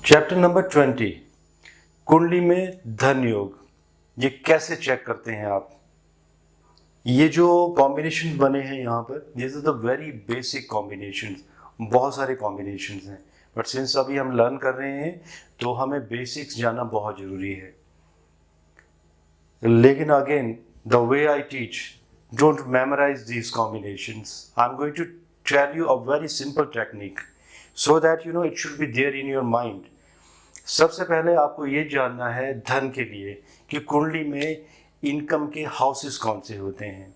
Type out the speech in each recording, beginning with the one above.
Chapter number 20 कुंडली में धन योग। ये कैसे चेक करते हैं आप? ये जो कॉम्बिनेशन बने हैं यहाँ पर, this is the very basic combination. बहुत सारे कॉम्बिनेशन हैं, बट सिंस अभी हम लर्न कर रहे हैं तो हमें बेसिक्स जानना बहुत ज़रूरी है। लेकिन again, the way I teach, don't memorise these combinations. I am going to tell you a very simple technique so that you know it should be there in your mind. सबसे पहले आपको ये जानना है धन के लिए कि कुंडली में इनकम के हाउसेस कौन से होते हैं।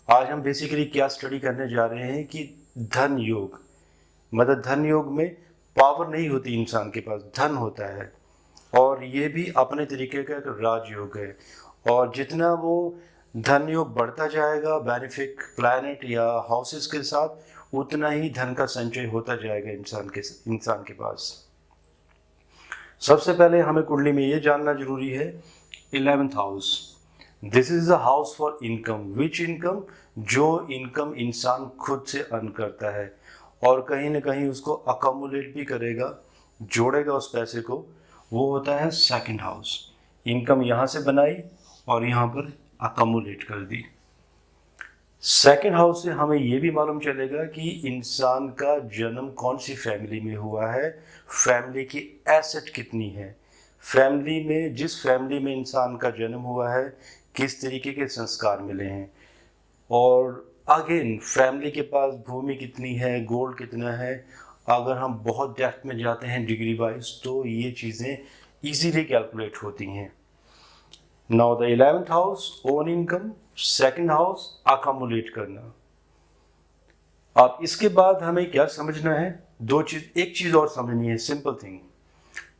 आज हम बेसिकली क्या स्टडी करने जा रहे हैं कि धन योग, मतलब धन योग में पावर नहीं होती इंसान के पास, धन होता है, और ये भी अपने तरीके का एक राजयोग है। और जितना वो धन योग बढ़ता जाएगा बेनिफिक प्लैनेट या हाउसेस के साथ, उतना ही धन का संचय होता जाएगा इंसान के पास। सबसे पहले हमें कुंडली में ये जानना जरूरी है 11th house. This is a house for income. Which income? जो इनकम इंसान खुद से अर्न करता है और कहीं ना कहीं उसको अकोमुलेट भी करेगा, जोड़ेगा उस पैसे को, वो होता है सेकंड हाउस। इनकम यहाँ से बनाई और यहाँ पर अकोमुलेट कर दी। सेकेंड हाउस से हमें ये भी मालूम चलेगा कि इंसान का जन्म कौन सी फैमिली में हुआ है, फैमिली की एसेट कितनी है, फैमिली में, जिस फैमिली में इंसान का जन्म हुआ है, किस तरीके के संस्कार मिले हैं, और अगेन फैमिली के पास भूमि कितनी है, गोल्ड कितना है। अगर हम बहुत डेप्थ में जाते हैं डिग्री वाइज तो ये चीज़ें इजीली कैलकुलेट होती हैं। Now the 11th house own income, second house accumulate करना। अब इसके बाद हमें क्या समझना है? दो चीज, एक चीज और समझनी है, सिंपल थिंग।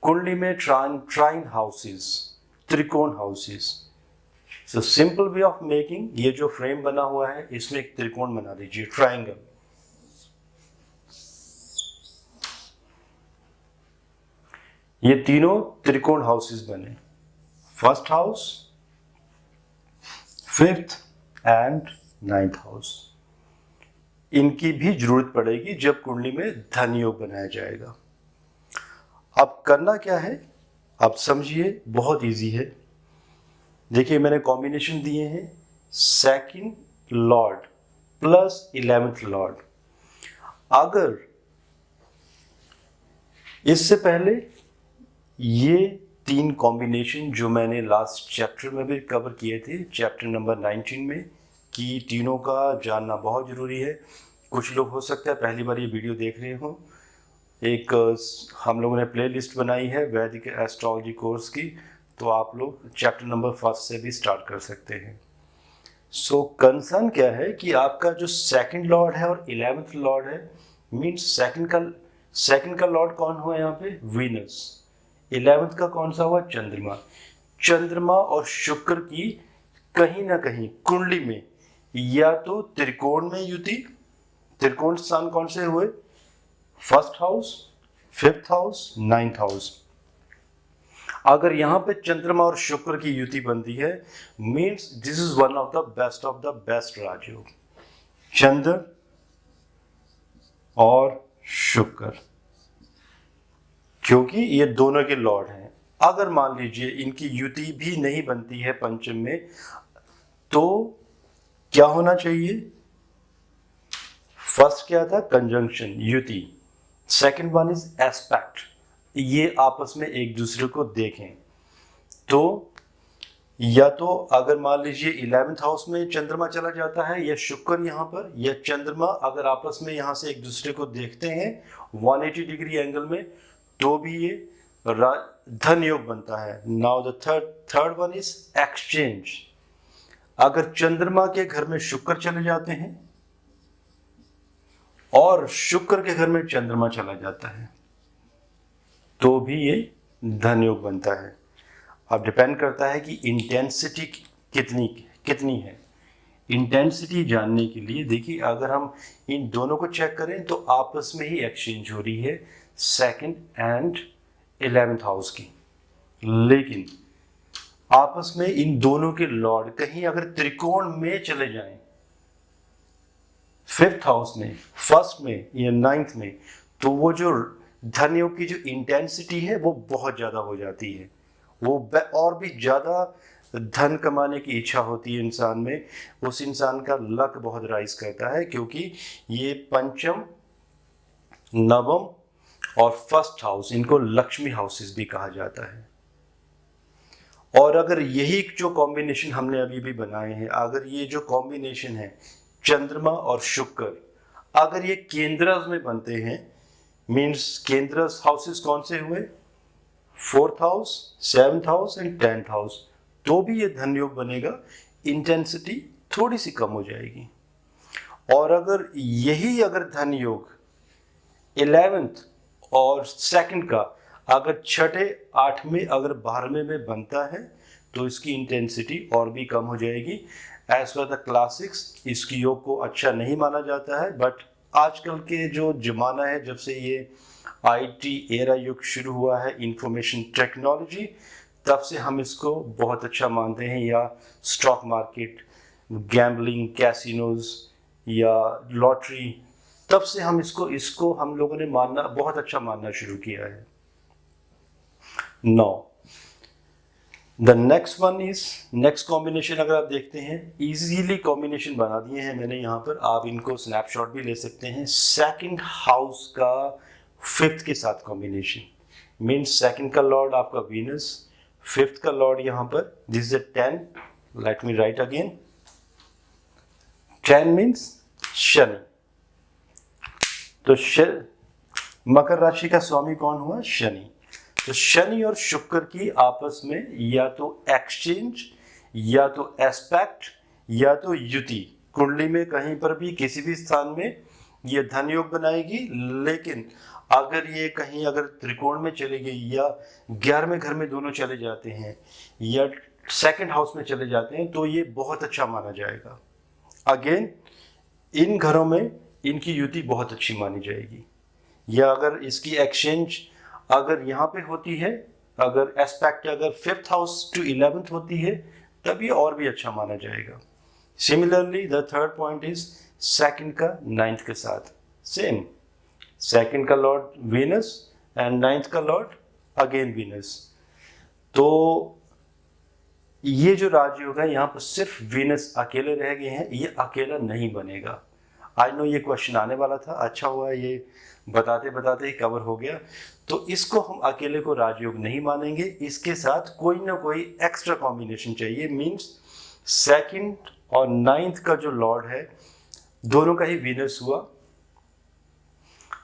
कुंडली में ट्राइन हाउसेस, त्रिकोण houses. So simple way of making, ये जो फ्रेम बना हुआ है इसमें एक त्रिकोण बना दीजिए, ट्राइंगल। ये तीनों त्रिकोण हाउसेस बने, first house, fifth and 9th house. इनकी भी जरूरत पड़ेगी जब कुंडली में धन योग बनाया जाएगा। अब करना क्या है आप समझिए, बहुत इजी है। देखिए मैंने कॉम्बिनेशन दिए हैं, second Lord plus 11th Lord. अगर इससे पहले ये तीन कॉम्बिनेशन जो मैंने लास्ट चैप्टर में भी कवर किए थे, चैप्टर नंबर 19 में, कि तीनों का जानना बहुत ज़रूरी है। कुछ लोग हो सकता है पहली बार ये वीडियो देख रहे हो। एक हम लोगों ने प्लेलिस्ट बनाई है वैदिक एस्ट्रोलॉजी कोर्स की, तो आप लोग चैप्टर नंबर 1 से भी स्टार्ट कर सकते हैं। सो कंसर्न क्या है कि आपका जो सेकंड लॉर्ड है और 11th लॉर्ड है, मीन्स सेकंड का लॉर्ड कौन हुआ यहाँ पे? वीनस। 11th का कौन सा हुआ? चंद्रमा। चंद्रमा और शुक्र की कहीं ना कहीं कुंडली में या तो त्रिकोण में युति, त्रिकोण स्थान कौन से हुए? First house, fifth house, 9th house. अगर यहां पे चंद्रमा और शुक्र की युति बनती है, means this is one of the best राजयोग, चंद्र और शुक्र, क्योंकि ये दोनों के लॉर्ड हैं। अगर मान लीजिए इनकी युति भी नहीं बनती है पंचम में, तो क्या होना चाहिए? फर्स्ट क्या था? कंजंक्शन, युति। सेकंड वन इज एस्पेक्ट, ये आपस में एक दूसरे को देखें। तो या तो अगर मान लीजिए 11th हाउस में चंद्रमा चला जाता है या शुक्र यहाँ पर या चंद्रमा अगर आपस में यहाँ से एक दूसरे को देखते हैं 180 डिग्री एंगल में, तो भी ये धन योग बनता है। Now the third one is exchange. अगर चंद्रमा के घर में शुक्र चले जाते हैं और शुक्र के घर में चंद्रमा चला जाता है, तो भी ये धन योग बनता है। अब डिपेंड करता है कि इंटेंसिटी कितनी है। इंटेंसिटी जानने के लिए देखिए, अगर हम इन दोनों को चेक करें तो आपस में ही एक्सचेंज हो रही है सेकंड एंड 11th हाउस की। लेकिन आपस में इन दोनों के लॉर्ड कहीं अगर त्रिकोण में चले जाएं, फिफ्थ हाउस में, फर्स्ट में या 9th में, तो वो जो धन योग की जो इंटेंसिटी है वो बहुत ज़्यादा हो जाती है, वो और भी ज़्यादा धन कमाने की इच्छा होती है इंसान में, उस इंसान का लक बहुत राइज करता है, क्योंकि ये पंचम, नवम और फर्स्ट हाउस, इनको लक्ष्मी हाउसेस भी कहा जाता है। और अगर यही जो कॉम्बिनेशन हमने अभी भी बनाए हैं, अगर ये जो कॉम्बिनेशन है चंद्रमा और शुक्र, अगर ये केंद्रस में बनते हैं, मींस केंद्रस हाउसेस कौन से हुए, 4th house, 7th house and 10th house, तो भी ये धन योग बनेगा, इंटेंसिटी थोड़ी सी कम हो जाएगी। और अगर यही अगर धन योग 11th और 2nd का अगर 6ठे, 8वें, अगर 12वें में बनता है तो इसकी इंटेंसिटी और भी कम हो जाएगी। एज पर द क्लासिक्स इसकी योग को अच्छा नहीं माना जाता है, बट आजकल के जो जमाना है, जब से ये आईटी एरा युग शुरू हुआ है, इंफॉर्मेशन टेक्नोलॉजी, तब से हम इसको बहुत अच्छा मानते हैं। या स्टॉक मार्केट, गैम्बलिंग, कैसीनोज या लॉटरी, तब से हम इसको हम लोगों ने मानना, बहुत अच्छा मानना शुरू किया है। Now the next one is, next combination अगर आप देखते हैं, इजीली कॉम्बिनेशन बना दिए हैं मैंने यहाँ पर, आप इनको स्नैपशॉट भी ले सकते हैं। 2nd हाउस का 5th के साथ कॉम्बिनेशन, मीन्स 2nd का लॉर्ड आपका वीनस, 5th का लॉर्ड यहाँ पर, this is 10, let me right again, 10 means Shani. तो मकर राशि का स्वामी कौन हुआ, शनि। तो शनि और शुक्र की आपस में या तो एक्सचेंज, या तो एस्पेक्ट, या तो युति, कुंडली में कहीं पर भी किसी भी स्थान में ये धन योग बनाएगी। लेकिन अगर ये कहीं अगर त्रिकोण में चली गई, या 11वें घर में दोनों चले जाते हैं, या 2nd हाउस में चले जाते हैं, तो ये बहुत अच्छा माना जाएगा। अगेन इन घरों में इनकी युति बहुत अच्छी मानी जाएगी। या अगर इसकी एक्सचेंज अगर यहाँ पे होती है, अगर एस्पेक्ट अगर 5th हाउस टू 11th होती है, तब ये और भी अच्छा माना जाएगा। Similarly the third point is 2nd का 9th के साथ, सेम, 2nd का लॉर्ड वीनस एंड 9th का लॉर्ड अगेन वीनस। तो ये जो राजयोग है, यहाँ पर सिर्फ वीनस अकेले रह गए हैं, ये अकेला नहीं बनेगा। आई नो ये क्वेश्चन आने वाला था, अच्छा हुआ ये बताते बताते ही कवर हो गया। तो इसको हम अकेले को राजयोग नहीं मानेंगे, इसके साथ कोई ना कोई एक्स्ट्रा कॉम्बिनेशन चाहिए। मींस 2nd और 9th का जो लॉर्ड है, दोनों का ही वीनस हुआ,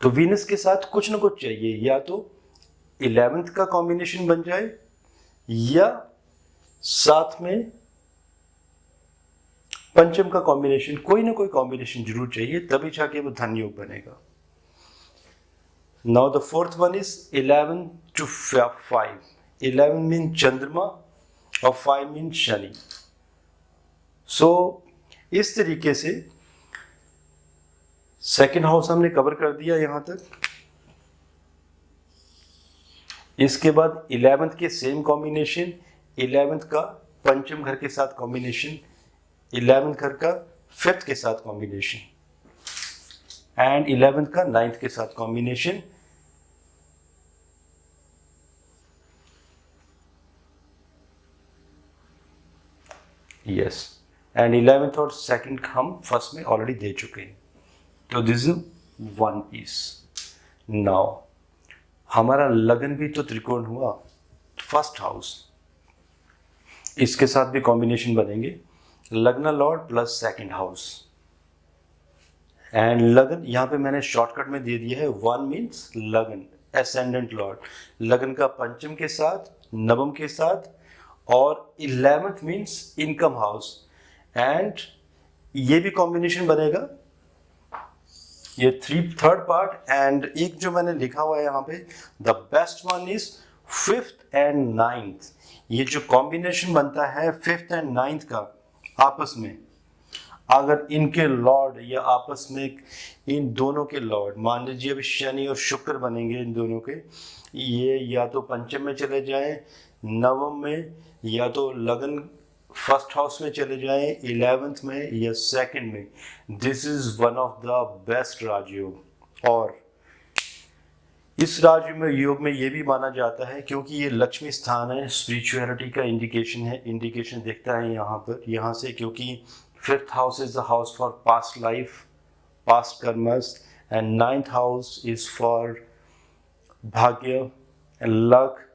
तो वीनस के साथ कुछ ना कुछ चाहिए, या तो 11th का कॉम्बिनेशन बन जाए, या साथ में पंचम का कॉम्बिनेशन, कोई ना कोई कॉम्बिनेशन जरूर चाहिए, तभी जाके वो धन योग बनेगा। Now the 4th one is 11 to 5। 11 mean चंद्रमा और 5 मीन शनि। सो इस तरीके से 2nd हाउस हमने कवर कर दिया यहां तक। इसके बाद 11th के सेम कॉम्बिनेशन, 11th का पंचम घर के साथ कॉम्बिनेशन, 11th घर का 5th के साथ कॉम्बिनेशन, एंड 11th का 9th के साथ कॉम्बिनेशन। यस, एंड 11th और 2nd हम फर्स्ट में ऑलरेडी दे चुके हैं। तो this is one piece. Now हमारा लगन भी तो त्रिकोण हुआ, 1st हाउस, इसके साथ भी कॉम्बिनेशन बनेंगे, लग्न Lord plus 2nd house. And लगन यहाँ पे मैंने शॉर्टकट में दे दिया है, 1 मीन्स लगन, एसेंडेंट लॉर्ड, लगन का पंचम के साथ, नवम के साथ, और 11th means income house. And ये भी कॉम्बिनेशन बनेगा, ये थर्ड पार्ट। एंड एक जो मैंने लिखा हुआ है यहाँ पे, the best one is 5th and 9th। ये जो कॉम्बिनेशन बनता है 5th एंड 9th का आपस में, अगर इनके लॉर्ड या आपस में इन दोनों के लॉर्ड, मान लीजिए अभी शनि और शुक्र बनेंगे इन दोनों के, ये या तो पंचम में चले जाएं, नवम में, या तो लगन 1st हाउस में चले जाएं, 11th में या 2nd में, this is one of the best Rajyoga. और इस राज्य में योग में ये भी माना जाता है क्योंकि ये लक्ष्मी स्थान है, स्पिरिचुअलिटी का इंडिकेशन दिखता है यहाँ पर, यहाँ से, क्योंकि 5th house is the house for past life, past karmas, and 9th house is for भाग्य एंड लक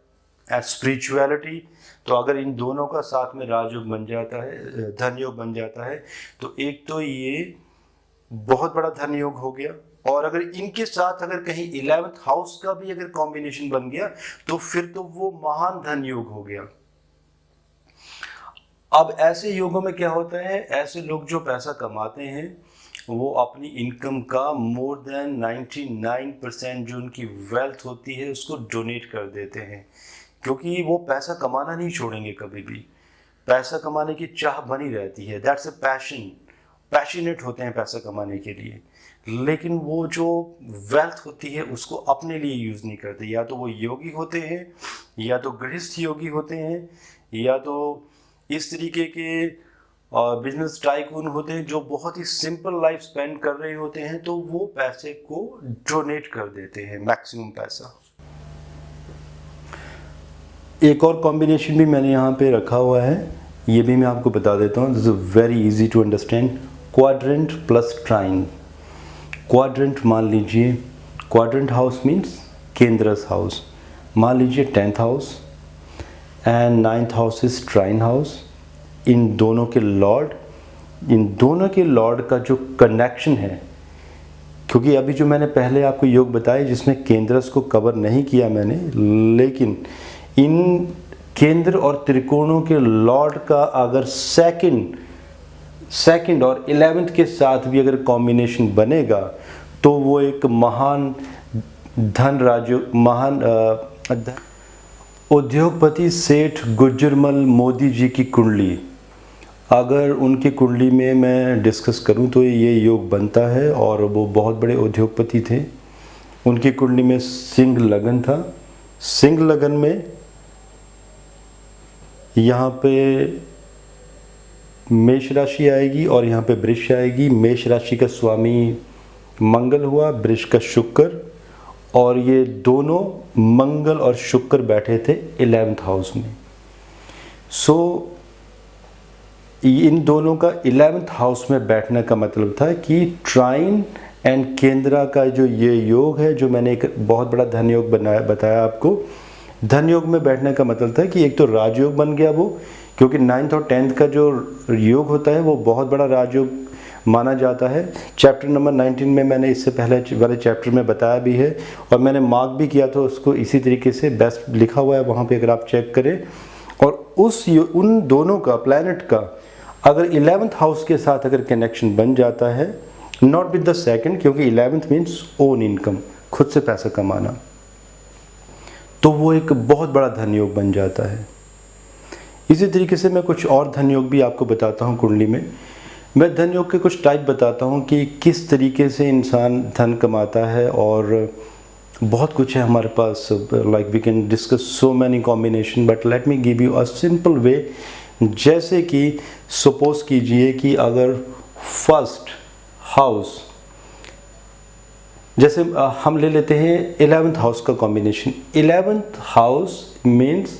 एंड स्पिरिचुअलिटी। तो अगर इन दोनों का साथ में राजयोग बन जाता है, धन योग बन जाता है, तो एक तो ये बहुत बड़ा धन योग हो गया, और अगर इनके साथ अगर कहीं 11th हाउस का भी अगर कॉम्बिनेशन बन गया तो फिर तो वो महान धन योग हो गया। अब ऐसे योगों में क्या होता है, ऐसे लोग जो पैसा कमाते हैं वो अपनी इनकम का मोर देन 99% जो उनकी वेल्थ होती है उसको डोनेट कर देते हैं, क्योंकि वो पैसा कमाना नहीं छोड़ेंगे कभी भी। पैसा कमाने की चाह बनी रहती है, दैट्स अ पैशन, पैशनेट होते हैं पैसा कमाने के लिए, लेकिन वो जो वेल्थ होती है उसको अपने लिए यूज़ नहीं करते। या तो वो योगी होते हैं, या तो गृहस्थ योगी होते हैं, या तो इस तरीके के बिजनेस टाइकून होते हैं जो बहुत ही सिंपल लाइफ स्पेंड कर रहे होते हैं, तो वो पैसे को डोनेट कर देते हैं, मैक्सिमम पैसा। एक और कॉम्बिनेशन भी मैंने यहाँ पे रखा हुआ है, ये भी मैं आपको बता देता हूँ, this is very easy to understand. Quadrant plus trine. Quadrant मान लीजिए, क्वाड्रेंट हाउस मीन्स केंद्रस हाउस, मान लीजिए 10th house and 9th house is trine house. इन दोनों के लॉर्ड का जो कनेक्शन है, क्योंकि अभी जो मैंने पहले आपको योग बताया जिसमें केंद्रस को कवर नहीं किया मैंने, लेकिन इन केंद्र और त्रिकोणों के लॉर्ड का अगर सेकंड और 11th के साथ भी अगर कॉम्बिनेशन बनेगा तो वो एक महान उद्योगपति सेठ गुजरमल मोदी जी की कुंडली, अगर उनकी कुंडली में मैं डिस्कस करूं तो ये योग बनता है, और वो बहुत बड़े उद्योगपति थे। उनकी कुंडली में सिंह लगन था, सिंह लगन में यहाँ पे मेष राशि आएगी और यहाँ पे वृष आएगी। मेष राशि का स्वामी मंगल हुआ, वृष का शुक्र, और ये दोनों मंगल और शुक्र बैठे थे 11th हाउस में। इन दोनों का 11th हाउस में बैठने का मतलब था कि ट्राइन एंड केंद्रा का जो ये योग है, जो मैंने एक बहुत बड़ा धन योग बताया आपको, धन योग में बैठने का मतलब था कि एक तो राजयोग बन गया वो, क्योंकि 9th और 10th का जो योग होता है वो बहुत बड़ा राजयोग माना जाता है। चैप्टर नंबर 19 में मैंने इससे पहले वाले चैप्टर में बताया भी है, और मैंने मार्क भी किया था उसको इसी तरीके से, बेस्ट लिखा हुआ है वहाँ पे अगर आप चेक करें। और उन दोनों का, प्लैनेट का अगर 11th हाउस के साथ अगर कनेक्शन बन जाता है, नॉट विद द सेकंड, क्योंकि 11th मीन्स ओन इनकम, खुद से पैसा कमाना, तो वो एक बहुत बड़ा धन योग बन जाता है। इसी तरीके से मैं कुछ और धन योग भी आपको बताता हूँ कुंडली में। मैं धन योग के कुछ टाइप बताता हूँ कि किस तरीके से इंसान धन कमाता है, और बहुत कुछ है हमारे पास, like we can discuss so many combination, but let me give you a simple way. जैसे कि सपोज कीजिए कि अगर फर्स्ट हाउस, जैसे हम ले लेते हैं 11th हाउस का combination. 11th house means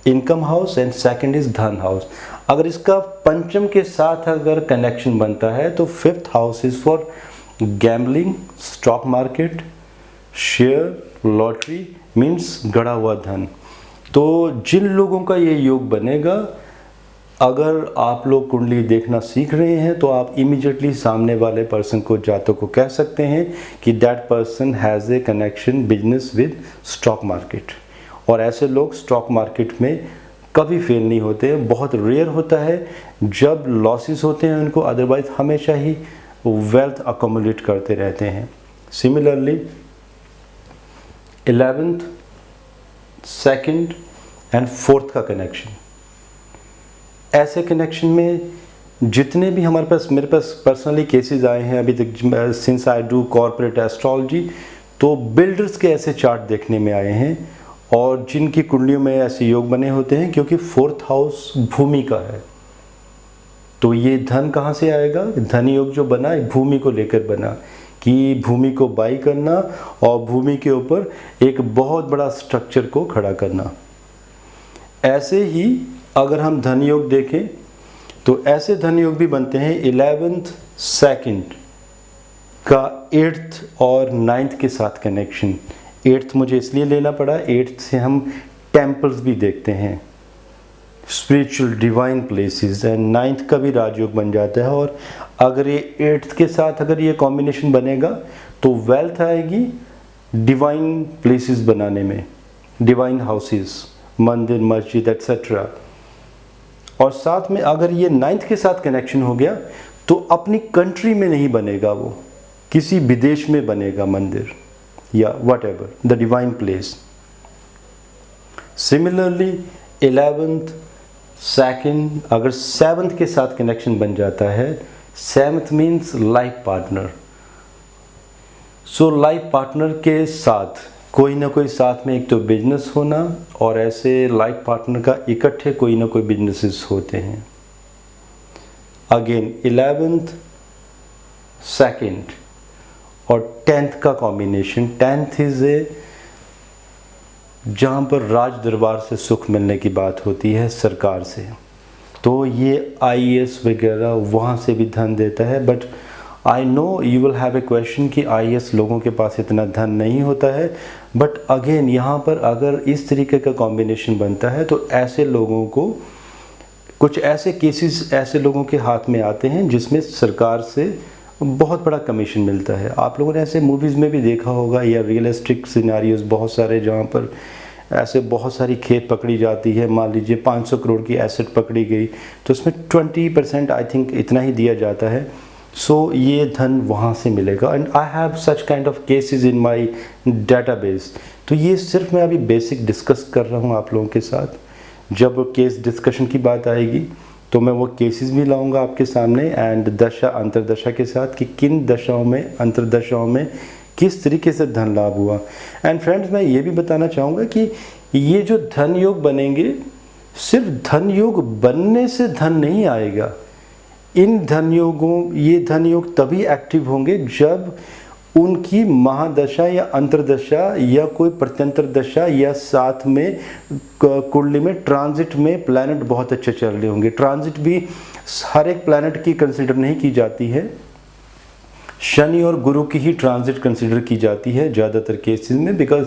income house and second is धन हाउस। अगर इसका पंचम के साथ अगर कनेक्शन बनता है तो 5th house is for gambling, stock market, share, lottery, means गड़ा हुआ धन। तो जिन लोगों का ये योग बनेगा, अगर आप लोग कुंडली देखना सीख रहे हैं तो आप इमीडिएटली सामने वाले पर्सन को, जातक को कह सकते हैं कि that person has a connection business with stock market. और ऐसे लोग स्टॉक मार्केट में कभी फेल नहीं होते, बहुत रेयर होता है जब लॉसेस होते हैं उनको, अदरवाइज हमेशा ही वेल्थ अकोमुलेट करते रहते हैं। Similarly 11th, 2nd and 4th का कनेक्शन, ऐसे कनेक्शन में जितने भी हमारे पास, मेरे पास पर्सनली केसेस आए हैं अभी तक, since I do corporate astrology, तो बिल्डर्स के ऐसे चार्ट देखने में आए हैं, और जिनकी कुंडलियों में ऐसे योग बने होते हैं, क्योंकि 4th हाउस भूमि का है। तो ये धन कहाँ से आएगा? धन योग जो बना भूमि को लेकर बना, कि भूमि को बाई करना और भूमि के ऊपर एक बहुत बड़ा स्ट्रक्चर को खड़ा करना। ऐसे ही अगर हम धन योग देखें तो ऐसे धन योग भी बनते हैं 11th 2nd का 8th और 9th के साथ कनेक्शन। 8th मुझे इसलिए लेना पड़ा, 8th से हम टेम्पल्स भी देखते हैं, spiritual divine places, and 9th का भी राजयोग बन जाता है। और अगर ये 8th के साथ अगर ये कॉम्बिनेशन बनेगा तो वेल्थ आएगी डिवाइन प्लेसेस बनाने में, डिवाइन हाउसेस, मंदिर, मस्जिद एट्सेट्रा। और साथ में अगर ये 9th के साथ कनेक्शन हो गया तो अपनी कंट्री में नहीं बनेगा, वो किसी विदेश में बनेगा मंदिर या what ever the divine place. Similarly 11th 2nd अगर 7th के साथ कनेक्शन बन जाता है, 7th means life partner. So life partner के साथ कोई ना कोई साथ में एक तो बिजनेस होना, और ऐसे लाइफ पार्टनर का इकट्ठे कोई ना कोई बिजनेसेस होते हैं। अगेन 11th 2nd और 10th का कॉम्बिनेशन, 10th इज ए जहाँ पर राज दरबार से सुख मिलने की बात होती है सरकार से, तो ये IAS वगैरह वहाँ से भी धन देता है। But I know you will have a question कि IAS लोगों के पास इतना धन नहीं होता है। बट अगेन यहाँ पर अगर इस तरीके का कॉम्बिनेशन बनता है तो ऐसे लोगों को, कुछ ऐसे केसेस ऐसे लोगों के हाथ में आते हैं जिसमें सरकार से बहुत बड़ा कमीशन मिलता है। आप लोगों ने ऐसे मूवीज़ में भी देखा होगा या रियलिस्टिक सिनारियोज बहुत सारे, जहाँ पर ऐसे बहुत सारी खेत पकड़ी जाती है, मान लीजिए 500 करोड़ की एसेट पकड़ी गई तो उसमें 20% आई थिंक इतना ही दिया जाता है। सो ये धन वहाँ से मिलेगा, and I have such kind of cases in my database. तो ये सिर्फ मैं अभी बेसिक डिस्कस कर रहा हूँ आप लोगों के साथ। जब केस डिस्कशन की बात आएगी तो मैं वो केसेस भी लाऊंगा आपके सामने, एंड दशा अंतरदशा के साथ कि किन दशाओं में, अंतरदशाओं में किस तरीके से धन लाभ हुआ। एंड फ्रेंड्स, मैं ये भी बताना चाहूँगा कि ये जो धन योग बनेंगे, सिर्फ धन योग बनने से धन नहीं आएगा। इन धन योगों, ये धन योग तभी एक्टिव होंगे जब उनकी महादशा या अंतरदशा या कोई प्रत्यंतर दशा या साथ में कुंडली में ट्रांजिट में प्लैनेट बहुत अच्छे चल रहे होंगे। ट्रांजिट भी हर एक प्लैनेट की कंसिडर नहीं की जाती है, शनि और गुरु की ही ट्रांजिट कंसिडर की जाती है ज़्यादातर केसेस में, बिकॉज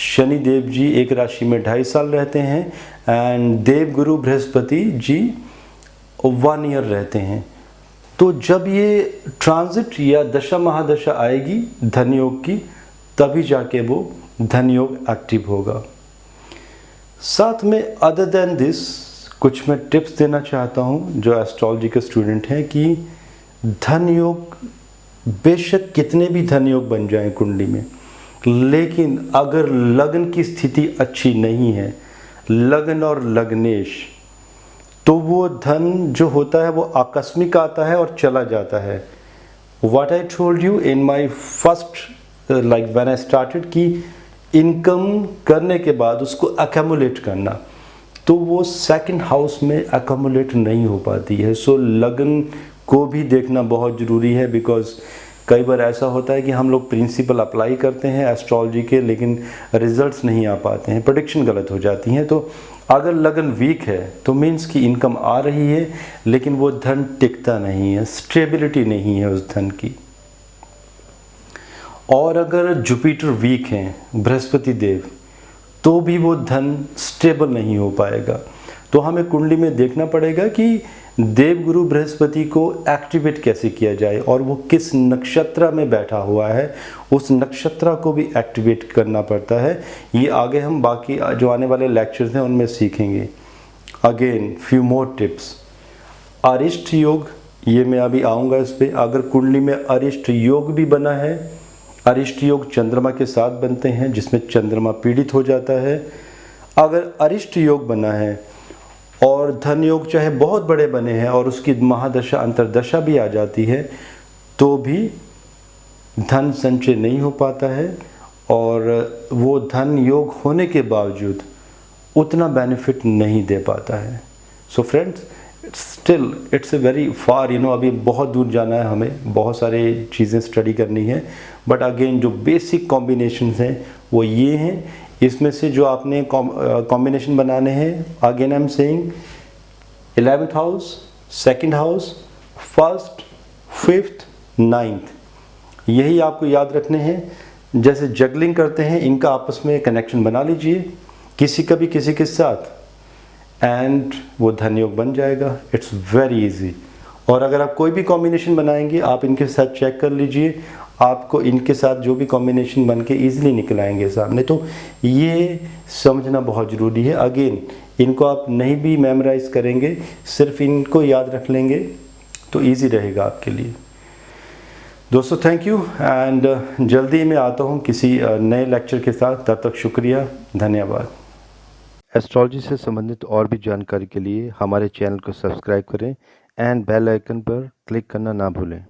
शनि देव जी एक राशि में 2.5 साल रहते हैं and Dev Guru Brihaspati ji 1 year रहते हैं। तो जब ये ट्रांजिट या दशा महादशा आएगी धन योग की, तभी जाके वो धन योग एक्टिव होगा। साथ में अदर देन दिस कुछ मैं टिप्स देना चाहता हूँ जो एस्ट्रोलॉजी के स्टूडेंट हैं, कि धन योग बेशक कितने भी धन योग बन जाएं कुंडली में, लेकिन अगर लग्न की स्थिति अच्छी नहीं है, लग्न और लग्नेश, तो वो धन जो होता है वो आकस्मिक आता है और चला जाता है। What I told you in my first like when I started कि इनकम करने के बाद उसको अक्यूमुलेट करना, तो वो सेकंड हाउस में अक्यूमुलेट नहीं हो पाती है। सो लग्न को भी देखना बहुत ज़रूरी है, बिकॉज कई बार ऐसा होता है कि हम लोग प्रिंसिपल अप्लाई करते हैं एस्ट्रोलॉजी के, लेकिन रिजल्ट्स नहीं आ पाते हैं, प्रेडिक्शन गलत हो जाती हैं। तो अगर लगन वीक है तो मीन्स कि इनकम आ रही है लेकिन वो धन टिकता नहीं है, स्टेबिलिटी नहीं है उस धन की। और अगर जुपिटर वीक हैं, बृहस्पति देव, तो भी वो धन स्टेबल नहीं हो पाएगा। तो हमें कुंडली में देखना पड़ेगा कि देवगुरु बृहस्पति को एक्टिवेट कैसे किया जाए और वो किस नक्षत्र में बैठा हुआ है, उस नक्षत्र को भी एक्टिवेट करना पड़ता है। ये आगे हम बाकी जो आने वाले लेक्चर्स हैं उनमें सीखेंगे। Again few more tips. अरिष्ट योग, ये मैं अभी आऊँगा इस पर। अगर कुंडली में अरिष्ट योग भी बना है, अरिष्ट योग चंद्रमा के साथ बनते हैं जिसमें चंद्रमा पीड़ित हो जाता है। अगर अरिष्ट योग बना है और धन योग चाहे बहुत बड़े बने हैं और उसकी महादशा अंतरदशा भी आ जाती है, तो भी धन संचय नहीं हो पाता है और वो धन योग होने के बावजूद उतना बेनिफिट नहीं दे पाता है। So friends, still it's a very far, अभी बहुत दूर जाना है हमें, बहुत सारे चीज़ें स्टडी करनी है। बट अगेन जो बेसिक कॉम्बिनेशन हैं वो ये हैं। इसमें से जो आपने कॉम्बिनेशन बनाने हैं, again I am saying 11th house, 2nd house, 1st, 5th, 9th, यही आपको याद रखने हैं। जैसे जगलिंग करते हैं, इनका आपस में कनेक्शन बना लीजिए किसी का भी किसी के साथ, एंड वो धन योग बन जाएगा। It's very easy. और अगर आप कोई भी कॉम्बिनेशन बनाएंगे, आप इनके साथ चेक कर लीजिए, आपको इनके साथ जो भी कॉम्बिनेशन बन के ईजिली निकल आएंगे सामने। तो ये समझना बहुत ज़रूरी है। अगेन इनको आप नहीं भी मेमोराइज करेंगे, सिर्फ इनको याद रख लेंगे तो ईजी रहेगा आपके लिए। दोस्तों थैंक यू, एंड जल्दी मैं आता हूँ किसी नए लेक्चर के साथ। तब तक शुक्रिया, धन्यवाद। एस्ट्रोलॉजी से संबंधित और भी जानकारी के लिए हमारे चैनल को सब्सक्राइब करें एंड बेल आइकन पर क्लिक करना ना भूलें।